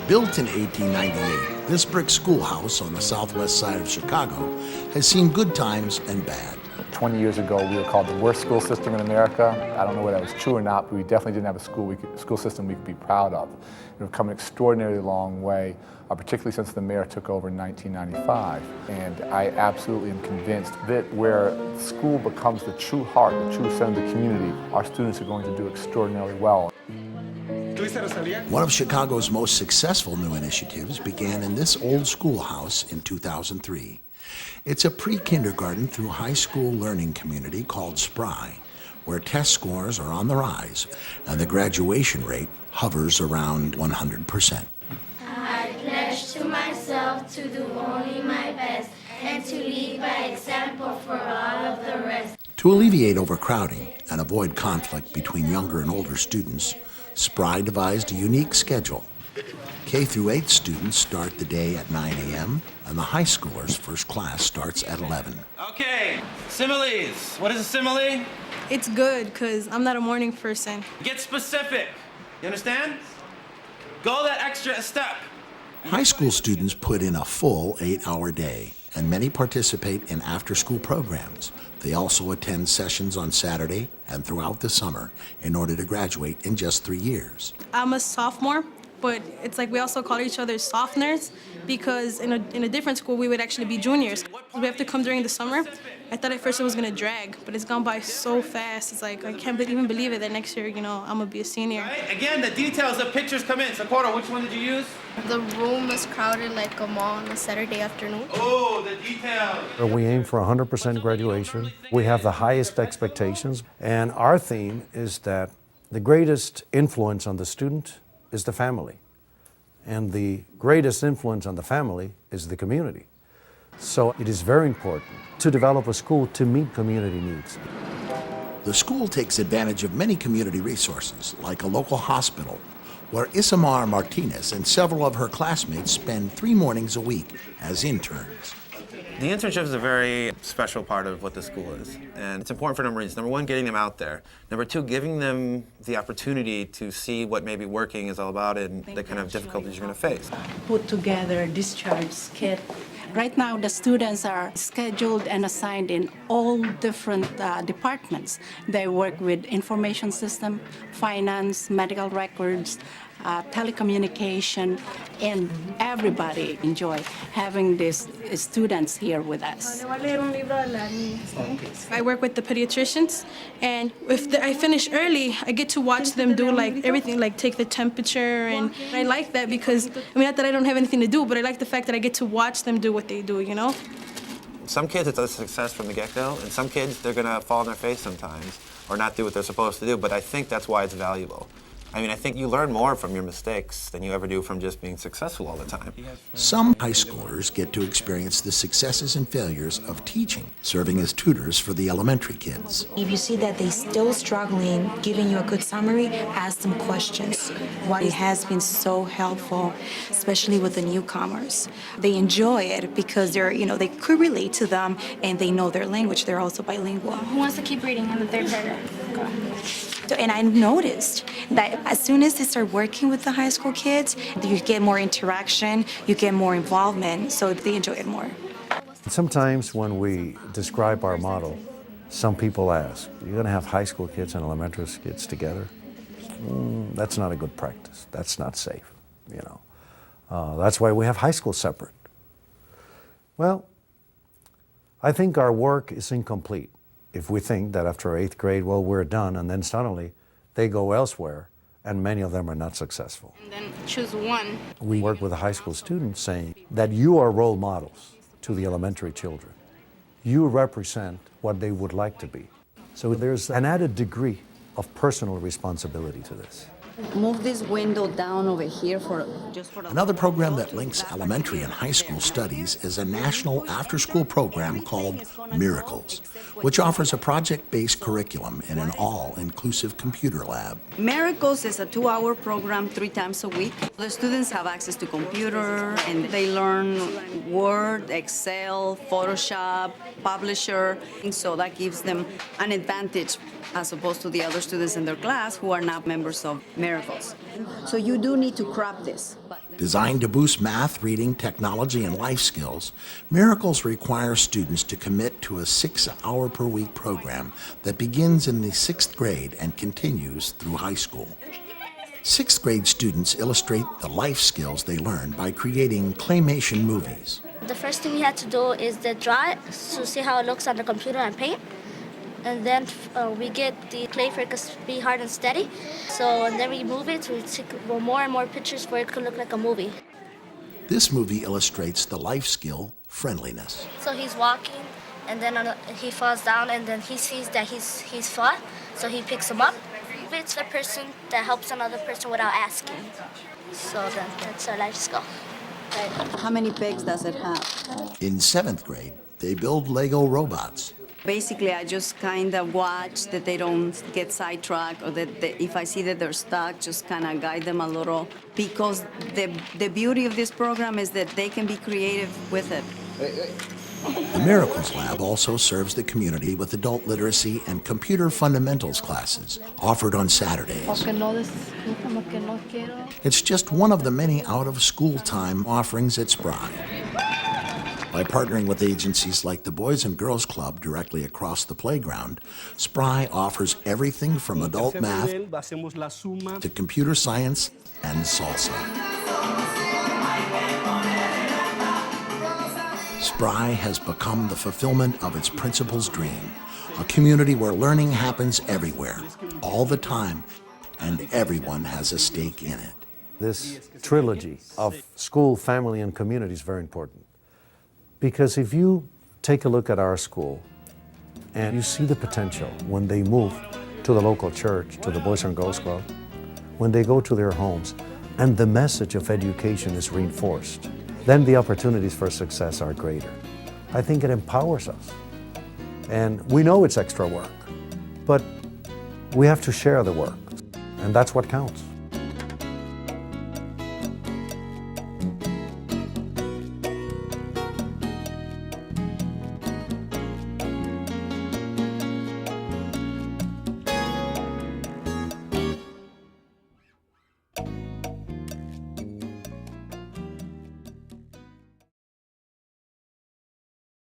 Built in 1898, this brick schoolhouse on the southwest side of Chicago has seen good times and bad. 20 years ago, we were called the worst school system in America. I don't know whether that was true or not, but we definitely didn't have a school system we could be proud of. We've come an extraordinarily long way, particularly since the mayor took over in 1995. And I absolutely am convinced that where school becomes the true heart, the true center of the community, our students are going to do extraordinarily well. One of Chicago's most successful new initiatives began in this old schoolhouse in 2003. It's a pre-kindergarten through high school learning community called SPRY, where test scores are on the rise and the graduation rate hovers around 100%. I pledge to myself to do only my best and to lead by example for all of the rest. To alleviate overcrowding and avoid conflict between younger and older students, SPRY devised a unique schedule. K through 8 students start the day at 9 a.m. and the high schoolers' first class starts at 11. Okay, similes. What is a simile? It's good because I'm not a morning person. Get specific. You understand? Go that extra step. High school students put in a full 8-hour day, and many participate in after-school programs. They also attend sessions on Saturday and throughout the summer in order to graduate in just 3 years. I'm a sophomore, but it's like we also call each other sophomorees because in a different school we would actually be juniors. We have to come during the summer. I thought at first it was gonna drag, but it's gone by so fast. It's like I can't even believe it that next year, I'm gonna be a senior. Right? Again, the details, the pictures come in. Socorro, which one did you use? The room was crowded like a mall on a Saturday afternoon. Oh, the details. We aim for 100% graduation. We have the highest expectations, and our theme is that the greatest influence on the student is the family, and the greatest influence on the family is the community. So it is very important to develop a school to meet community needs. The school takes advantage of many community resources, like a local hospital, where Isamar Martinez and several of her classmates spend 3 mornings a week as interns. The internship is a very special part of what the school is, and it's important for a number of reasons. Number one, getting them out there. Number two, giving them the opportunity to see what maybe working is all about and the kind of difficulties you're going to face. Put together discharge kit. Right now, the students are scheduled and assigned in all different departments. They work with information system, finance, medical records, telecommunication, and everybody enjoy having these students here with us. I work with the pediatricians, and if I finish early, I get to watch them do like everything, like take the temperature, and I like that because, not that I don't have anything to do, but I like the fact that I get to watch them do what they do, Some kids, it's a success from the get-go, and some kids, they're going to fall on their face sometimes or not do what they're supposed to do, but I think that's why it's valuable. I think you learn more from your mistakes than you ever do from just being successful all the time. Some high schoolers get to experience the successes and failures of teaching, serving as tutors for the elementary kids. If you see that they're still struggling, giving you a good summary, ask them questions. It has been so helpful, especially with the newcomers. They enjoy it because they could relate to them and they know their language. They're also bilingual. Who wants to keep reading in the 3rd paragraph? Go ahead. And I noticed that as soon as they start working with the high school kids, you get more interaction, you get more involvement, so they enjoy it more. Sometimes when we describe our model, some people ask, you're going to have high school kids and elementary kids together? That's not a good practice. That's not safe, That's why we have high school separate. Well, I think our work is incomplete if we think that after 8th grade, we're done, and then suddenly they go elsewhere, and many of them are not successful. And then choose one. We work with the high school students saying that you are role models to the elementary children. You represent what they would like to be. So there's an added degree of personal responsibility to this. Move this window down over here just for Another program that links elementary and high school studies is a national after-school program called Miracles, which offers a project-based curriculum in an all-inclusive computer lab. Miracles is a 2-hour program 3 times a week. The students have access to computer and they learn Word, Excel, Photoshop, Publisher, and so that gives them an advantage as opposed to the other students in their class who are not members of miracles. So you do need to crop this. Designed to boost math, reading, technology, and life skills, Miracles require students to commit to a 6-hour-per-week program that begins in the 6th grade and continues through high school. 6th grade students illustrate the life skills they learn by creating claymation movies. The first thing we had to do is to draw it to see how it looks on the computer and paint. And then we get the clay for it to be hard and steady. And then we move it to take more and more pictures for it to look like a movie. This movie illustrates the life skill, friendliness. So he's walking, and then he falls down, and then he sees that he's fought, so he picks him up. It's the person that helps another person without asking. So then that's our life skill. Right. How many pegs does it have? In 7th grade, they build Lego robots. Basically, I just kind of watch that they don't get sidetracked, or that if I see that they're stuck, just kind of guide them a little. Because the beauty of this program is that they can be creative with it. The Miracles Lab also serves the community with adult literacy and computer fundamentals classes offered on Saturdays. It's just one of the many out-of-school time offerings at Spry. By partnering with agencies like the Boys and Girls Club directly across the playground, Spry offers everything from adult math to computer science and salsa. Spry has become the fulfillment of its principal's dream, a community where learning happens everywhere, all the time, and everyone has a stake in it. This trilogy of school, family, and community is very important. Because if you take a look at our school and you see the potential when they move to the local church, to the Boys and Girls Club, when they go to their homes, and the message of education is reinforced, then the opportunities for success are greater. I think it empowers us. And we know it's extra work, but we have to share the work, and that's what counts.